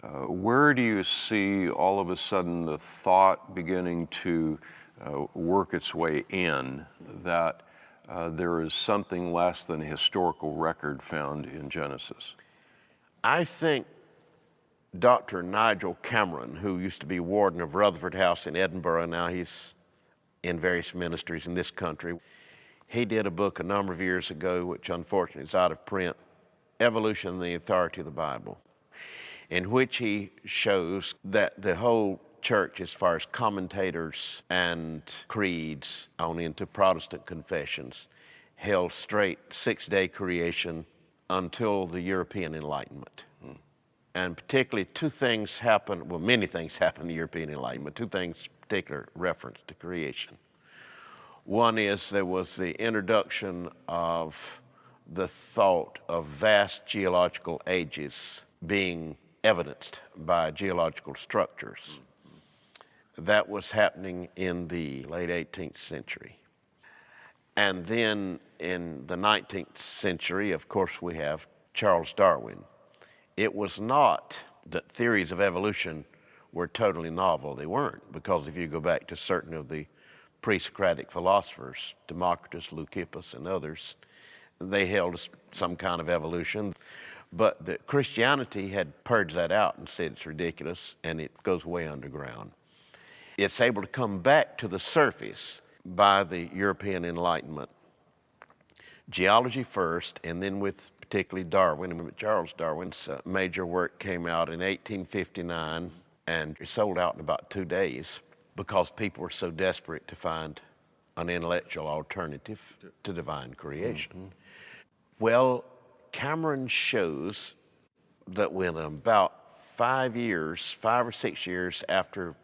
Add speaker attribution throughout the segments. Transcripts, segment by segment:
Speaker 1: Where do you see all of a sudden the thought beginning to work its way in that there is something less than a historical record found in Genesis?
Speaker 2: I think Dr. Nigel Cameron, who used to be warden of Rutherford House in Edinburgh, now he's in various ministries in this country, he did a book a number of years ago, which unfortunately is out of print, Evolution and the Authority of the Bible, in which he shows that the whole church, as far as commentators and creeds on into Protestant confessions, held straight six-day creation until the European Enlightenment. And particularly two things happened, well, many things happened in the European Enlightenment, two things particular reference to creation. One is there was the introduction of the thought of vast geological ages being evidenced by geological structures. That was happening in the late 18th century. And then in the 19th century, of course, we have Charles Darwin. It was not that theories of evolution were totally novel. They weren't, because if you go back to certain of the pre-Socratic philosophers, Democritus, Leucippus, and others, they held some kind of evolution. But the Christianity had purged that out and said it's ridiculous, and it goes way underground. It's able to come back to the surface by the European Enlightenment. Geology first, and then with particularly Darwin. Charles Darwin's major work came out in 1859 and it sold out in about 2 days because people were so desperate to find an intellectual alternative to divine creation. Mm-hmm. Well, Cameron shows that when about 5 or 6 years after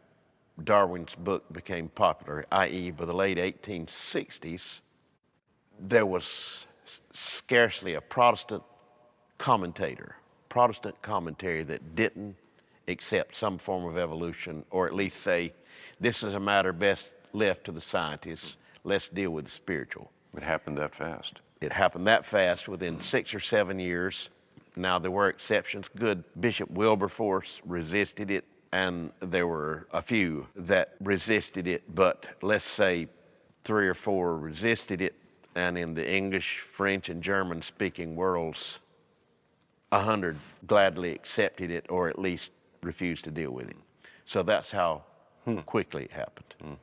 Speaker 2: Darwin's book became popular, i.e. by the late 1860s, there was scarcely a Protestant commentary that didn't accept some form of evolution, or at least say, this is a matter best left to the scientists, let's deal with the spiritual.
Speaker 1: It happened that fast.
Speaker 2: It happened that fast within 6 or 7 years. Now, there were exceptions. Good Bishop Wilberforce resisted it, and there were a few that resisted it, but let's say 3 or 4 resisted it. And in the English, French, and German-speaking worlds, 100 gladly accepted it, or at least refused to deal with it. So that's how quickly it happened.